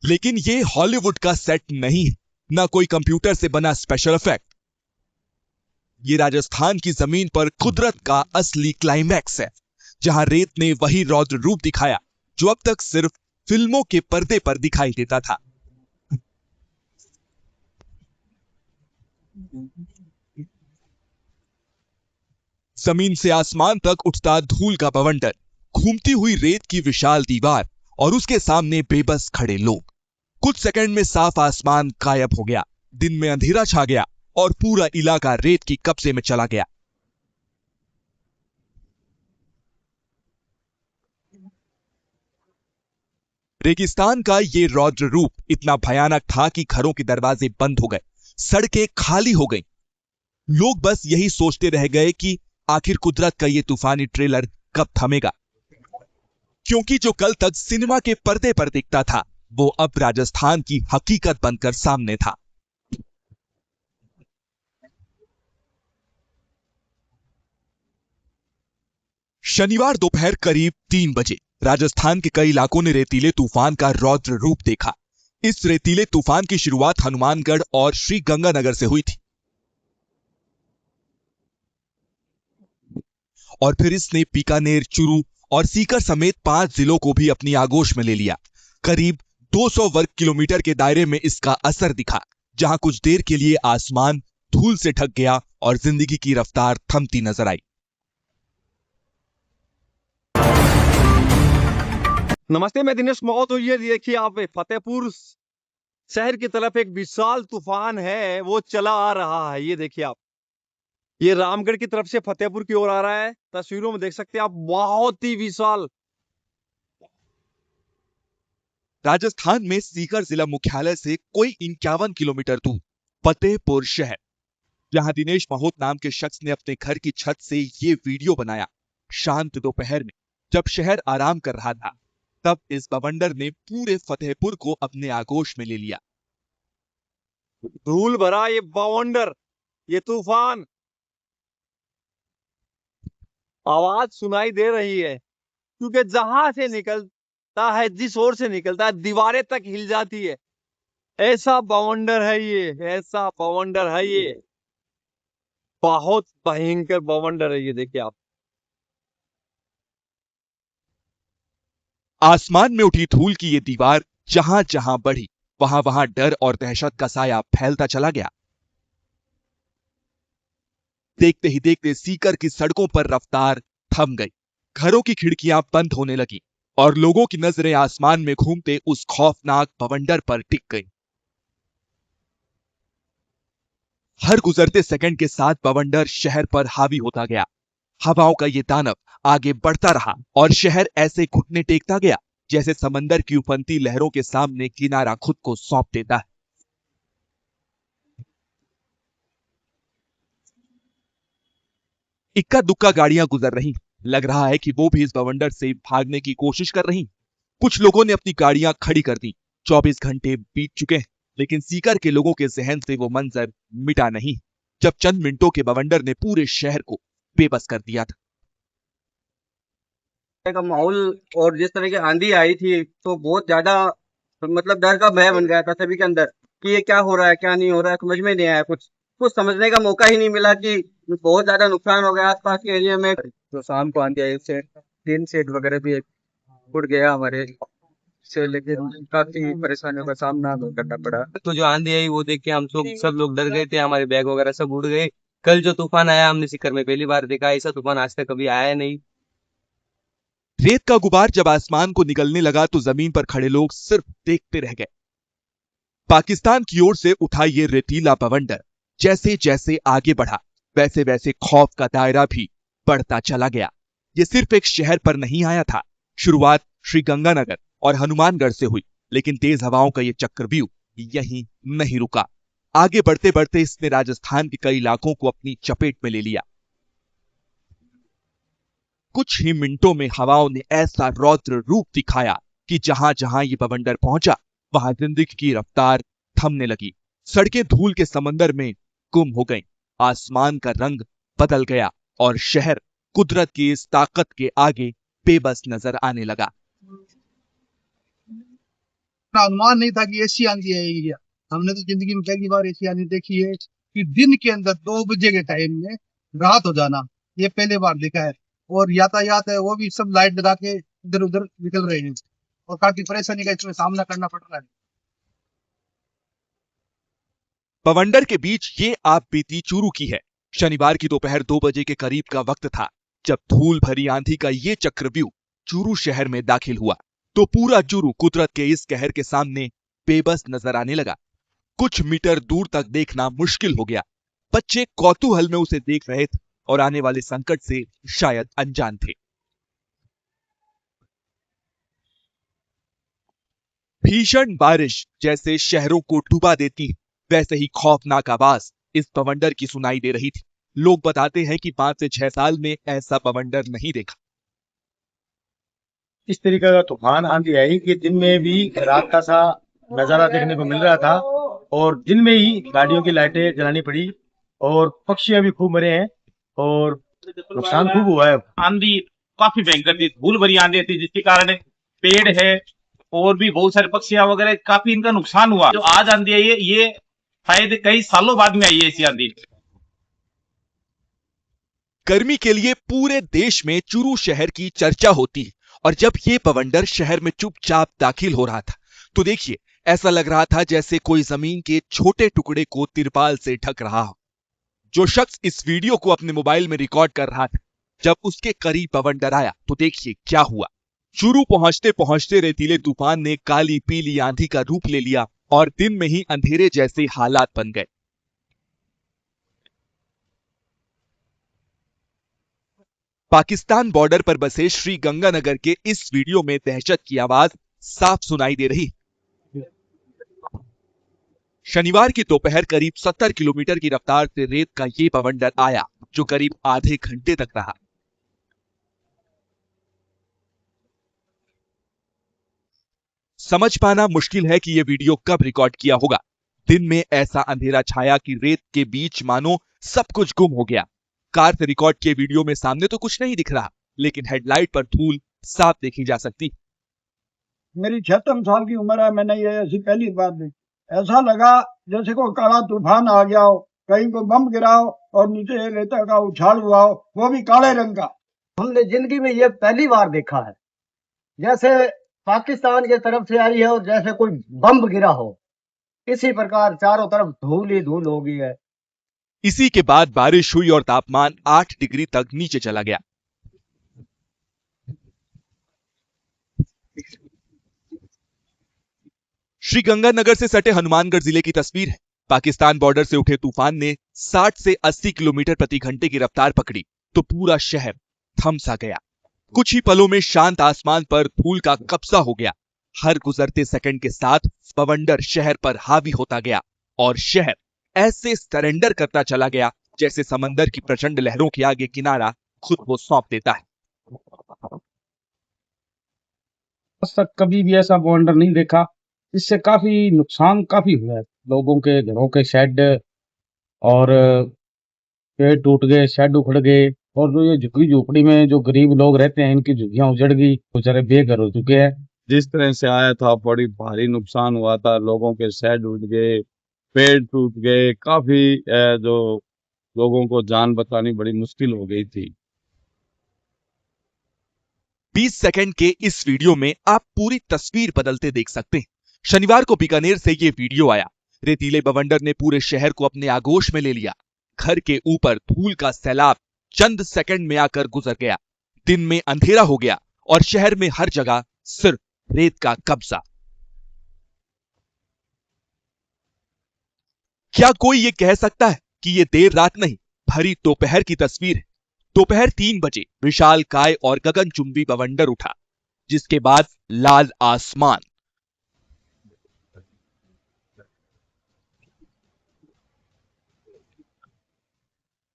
लेकिन ये हॉलीवुड का सेट नहीं है, ना कोई कंप्यूटर से बना स्पेशल इफेक्ट। ये राजस्थान की जमीन पर कुदरत का असली क्लाइमैक्स है, जहां रेत ने वही रौद्र रूप दिखाया जो अब तक सिर्फ फिल्मों के पर्दे पर दिखाई देता था। जमीन से आसमान तक उठता धूल का बवंडर, घूमती हुई रेत की विशाल दीवार और उसके सामने बेबस खड़े लोग। कुछ सेकंड में साफ आसमान गायब हो गया, दिन में अंधेरा छा गया और पूरा इलाका रेत की कब्जे में चला गया। रेगिस्तान का ये रौद्र रूप इतना भयानक था कि घरों के दरवाजे बंद हो गए, सड़कें खाली हो गईं। लोग बस यही सोचते रह गए कि आखिर कुदरत का ये तूफानी ट्रेलर कब थमेगा, क्योंकि जो कल तक सिनेमा के पर्दे पर दिखता था वो अब राजस्थान की हकीकत बनकर सामने था। शनिवार दोपहर करीब 3 बजे राजस्थान के कई इलाकों ने रेतीले तूफान का रौद्र रूप देखा। इस रेतीले तूफान की शुरुआत हनुमानगढ़ और श्री गंगानगर से हुई थी और फिर इसने बीकानेर, चूरू और सीकर समेत 5 जिलों को भी अपनी आगोश में ले लिया। करीब 200 वर्ग किलोमीटर के दायरे में इसका असर दिखा, जहां कुछ देर के लिए आसमान धूल से ढक गया और जिंदगी की रफ्तार थमती नजर आई। नमस्ते, मैं दिनेश मौत। और ये देखिए आप, फतेहपुर शहर की तरफ एक विशाल तूफान है, वो चला आ रहा है। ये देखिए आप, ये रामगढ़ की तरफ से फतेहपुर की ओर आ रहा है। तस्वीरों में देख सकते हैं आप, बहुत ही विशाल। राजस्थान में सीकर जिला मुख्यालय से कोई 51 किलोमीटर दूर फतेहपुर शहर, जहां दिनेश महोत नाम के शख्स ने अपने घर की छत से ये वीडियो बनाया। शांत दोपहर में जब शहर आराम कर रहा था, तब इस बवंडर ने पूरे फतेहपुर को अपने आगोश में ले लिया। धूल भरा ये बवंडर, ये तूफान, आवाज सुनाई दे रही है, क्योंकि जहां से निकलता है, जिस ओर से निकलता है, दीवारें तक हिल जाती है। ऐसा बवंडर है ये, ऐसा बवंडर है ये, बहुत भयंकर बवंडर है ये। देखिए आप, आसमान में उठी धूल की ये दीवार जहां जहां बढ़ी, वहां वहां डर और दहशत का साया फैलता चला गया। देखते ही देखते सीकर की सड़कों पर रफ्तार थम गई, घरों की खिड़कियां बंद होने लगी और लोगों की नजरें आसमान में घूमते उस खौफनाक बवंडर पर टिक गई। हर गुजरते सेकंड के साथ बवंडर शहर पर हावी होता गया। हवाओं का ये दानव आगे बढ़ता रहा और शहर ऐसे घुटने टेकता गया जैसे समंदर की उफनती लहरों के सामने किनारा खुद को सौंप देता है। इक्का दुक्का गाड़ियां गुजर रही, लग रहा है कि वो भी इस बवंडर से भागने की कोशिश कर रही। कुछ लोगों ने अपनी गाड़ियां खड़ी कर दी। 24 घंटे बीत चुके हैं, लेकिन सीकर के लोगों के जहन से वो मंजर मिटा नहीं, जब चंद मिनटों के बवंडर ने पूरे शहर को बेबस कर दिया था। का माहौल, और जिस तरह की आंधी आई थी तो बहुत ज्यादा, मतलब डर का भय बन गया था सभी के अंदर कि ये क्या हो रहा है, क्या नहीं हो रहा है, समझ में नहीं आया। कुछ कुछ समझने का मौका ही नहीं मिला कि बहुत ज्यादा नुकसान हो गया आसपास के एरिया में। तो शाम को आंधी आई, सेट तीन सेट वगैरह भी उड़ गया हमारे से, लेकिन काफी परेशानियों का सामना करना पड़ा। तो जो आंधी आई वो देख के हम सब लोग डर गए थे, हमारे बैग वगैरह सब उड़ गए। कल जो तूफान आया, हमने सीकर में पहली बार देखा। ऐसा तूफान आज तक कभी आया नहीं। रेत का गुबार जब आसमान को निकलने लगा तो जमीन पर खड़े लोग सिर्फ देखते रह गए। पाकिस्तान की ओर से उठा ये रेतीला बवंडर जैसे जैसे आगे बढ़ा, वैसे वैसे खौफ का दायरा भी बढ़ता चला गया। ये सिर्फ एक शहर पर नहीं आया था। शुरुआत श्री गंगानगर और हनुमानगढ़ से हुई, लेकिन तेज हवाओं का ये चक्रव्यूह यहीं नहीं रुका। आगे बढ़ते बढ़ते इसने राजस्थान के कई इलाकों को अपनी चपेट में ले लिया। कुछ ही मिनटों में हवाओं ने ऐसा रौद्र रूप दिखाया कि जहां जहां ये बवंडर पहुंचा, वहां जिंदगी की रफ्तार थमने लगी। सड़कें धूल के समंदर में गुम हो गईं, आसमान का रंग बदल गया और शहर कुदरत की इस ताकत के आगे बेबस नजर आने लगा। अनुमान नहीं था कि ऐसी आंधी आएगी। हमने तो जिंदगी में पहली बार ऐसी आंधी देखी है कि दिन के अंदर 2 बजे के टाइम में रात हो जाना, ये पहले बार देखा है। और यातायात है वो भी सब लाइट लगा के इधर उधर निकल रहे हैं और काफी परेशानी का इसमें सामना करना पड़ रहा है। बवंडर के बीच ये आप बीती चूरू की है। शनिवार की दोपहर 2 बजे के करीब का वक्त था जब धूल भरी आंधी का ये चक्रव्यूह चूरू शहर में दाखिल हुआ तो पूरा चूरू कुदरत के इस कहर के सामने बेबस नजर आने लगा। कुछ मीटर दूर तक देखना मुश्किल हो गया। बच्चे कौतूहल में उसे देख रहे थे और आने वाले संकट से शायद अनजान थे। भीषण बारिश जैसे शहरों को डुबा देती है, वैसे ही खौफनाक आवाज इस बवंडर की सुनाई दे रही थी। लोग बताते हैं कि 5 से 6 साल में ऐसा बवंडर नहीं देखा। इस तरीके का तूफान आंधी आई कि दिन में भी रात का सा नजारा देखने को मिल रहा था और दिन में ही गाड़ियों की लाइटें जलानी पड़ी और पक्षियां भी खूब मरे हैं और नुकसान खूब हुआ है। आंधी काफी भयंकर थी, धूल भरी आंधी थी जिसके कारण पेड़ है और भी बहुत सारे पक्षियां वगैरह काफी इनका नुकसान हुआ। जो आज आंधी आई है ये शायद कई सालों बाद में आई है ऐसी आंधी। गर्मी के लिए पूरे देश में चूरू शहर की चर्चा होती है और जब ये बवंडर शहर में चुपचाप दाखिल हो रहा था तो देखिए ऐसा लग रहा था जैसे कोई जमीन के छोटे टुकड़े को तिरपाल से ढक रहा हो। जो शख्स इस वीडियो को अपने मोबाइल में रिकॉर्ड कर रहा था जब उसके करीब बवंडर आया तो देखिए क्या हुआ। चूरू पहुंचते पहुंचते रेतीले तूफान ने काली पीली आंधी का रूप ले लिया और दिन में ही अंधेरे जैसे हालात बन गए। पाकिस्तान बॉर्डर पर बसे श्री गंगानगर के इस वीडियो में दहशत की आवाज साफ सुनाई दे रही। शनिवार की दोपहर करीब 70 किलोमीटर की रफ्तार से रेत का ये बवंडर आया जो करीब आधे घंटे तक रहा। समझ पाना मुश्किल है कि यह वीडियो कब रिकॉर्ड किया होगा। दिन में ऐसा अंधेरा छाया कि रेत के बीच मानो सब कुछ गुम हो गया। कार से रिकॉर्ड किए वीडियो में सामने तो कुछ नहीं दिख रहा लेकिन हेडलाइट पर धूल साफ देखी जा सकती। मेरी 76 साल की उम्र है, मैंने ये ऐसी पहली बार देखी। ऐसा लगा जैसे कोई काला तूफान आ गया हो, कहीं को बम गिरा हो और नीचे रेता का उछाल हुआ हो, वो भी काले रंग का। हमने जिंदगी में ये पहली बार देखा है, जैसे पाकिस्तान की तरफ से आई है और जैसे कोई बम गिरा हो, इसी प्रकार चारों तरफ धूल ही धूल हो गई है। इसी के बाद बारिश हुई और तापमान 8 डिग्री तक नीचे चला गया। श्री गंगानगर से सटे हनुमानगढ़ जिले की तस्वीर है। पाकिस्तान बॉर्डर से उठे तूफान ने 60 से 80 किलोमीटर प्रति घंटे की रफ्तार पकड़ी तो पूरा शहर थम सा गया। कुछ ही पलों में शांत आसमान पर धूल का कब्जा हो गया। हर गुजरते सेकंड के साथ बवंडर शहर पर हावी होता गया और शहर ऐसे सरेंडर करता चला गया जैसे समंदर की प्रचंड लहरों के आगे किनारा खुद को सौंप देता है। आज तक कभी भी ऐसा बवंडर नहीं देखा। इससे काफी नुकसान काफी हुआ है। लोगों के घरों के शेड और पेड़ टूट गए, शेड उखड़ गए और जो ये झुग्गी झोपड़ी में जो गरीब लोग रहते हैं इनकी झुग्गियां उजड़ गई, बेचारे बेघर हो चुके हैं। जिस तरह से आया था बड़ी भारी नुकसान हुआ था। लोगों के शेड उड़ गए, पेड़ टूट गए, काफी जो लोगों को जान बचानी बड़ी मुश्किल हो गई थी। 20 सेकंड के इस वीडियो में आप पूरी तस्वीर बदलते देख सकते हैं। शनिवार को बीकानेर से ये वीडियो आया। रेतीले बवंडर ने पूरे शहर को अपने आगोश में ले लिया। घर के ऊपर धूल का सैलाब चंद सेकंड में आकर गुजर गया। दिन में अंधेरा हो गया और शहर में हर जगह सिर्फ रेत का कब्जा। क्या कोई ये कह सकता है कि ये देर रात नहीं, भरी दोपहर की तस्वीर है। दोपहर 3 बजे विशाल काय और गगनचुंबी बवंडर उठा, जिसके बाद लाल आसमान,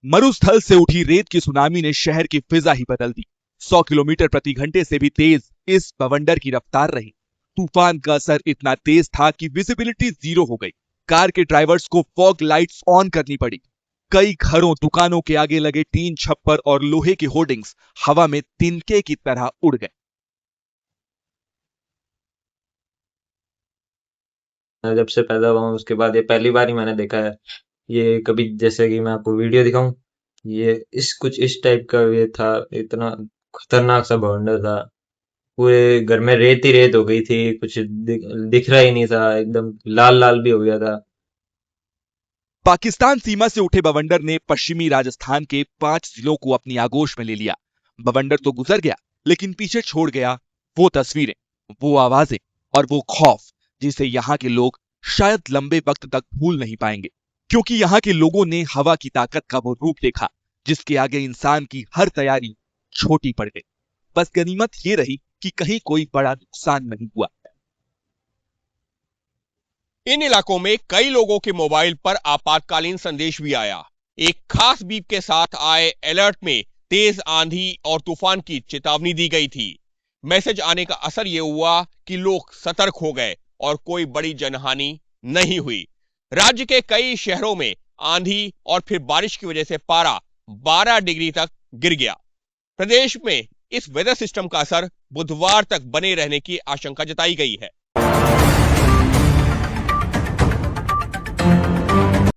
मरुस्थल से उठी रेत की सुनामी ने शहर की फिजा ही बदल दी। 100 किलोमीटर प्रति घंटे से भी तेज इस बवंडर की रफ्तार रही। तूफान का असर इतना तेज था कि विजिबिलिटी 0 हो गई। कार के ड्राइवर्स को फॉग लाइट्स ऑन करनी पड़ी। कई घरों दुकानों के आगे लगे टीन छप्पर और लोहे के होर्डिंग्स हवा में तिनके की तरह उड़ गए। जब से पैदा हुआ हूँ उसके बाद ये पहली बार ही मैंने देखा है। ये कभी जैसे कि मैं आपको वीडियो दिखाऊं, ये कुछ इस टाइप का ये था। इतना खतरनाक सा बवंडर था। पूरे घर में रेत ही रेत हो गई थी, कुछ दिख रहा ही नहीं था, एकदम लाल लाल भी हो गया था। पाकिस्तान सीमा से उठे बवंडर ने पश्चिमी राजस्थान के 5 जिलों को अपनी आगोश में ले लिया। बवंडर तो गुजर गया, लेकिन पीछे छोड़ गया वो तस्वीरें, वो आवाजें और वो खौफ जिसे यहां के लोग शायद लंबे वक्त तक भूल नहीं पाएंगे, क्योंकि यहां के लोगों ने हवा की ताकत का वो रूप देखा जिसके आगे इंसान की हर तैयारी छोटी पड़ गई। बस गनीमत ये रही कि कहीं कोई बड़ा नुकसान नहीं हुआ। इन इलाकों में कई लोगों के मोबाइल पर आपातकालीन संदेश भी आया। एक खास बीप के साथ आए अलर्ट में तेज आंधी और तूफान की चेतावनी दी गई थी। मैसेज आने का असर यह हुआ कि लोग सतर्क हो गए और कोई बड़ी जनहानि नहीं हुई। राज्य के कई शहरों में आंधी और फिर बारिश की वजह से पारा 12 डिग्री तक गिर गया। प्रदेश में इस वेदर सिस्टम का असर बुधवार तक बने रहने की आशंका जताई गई है।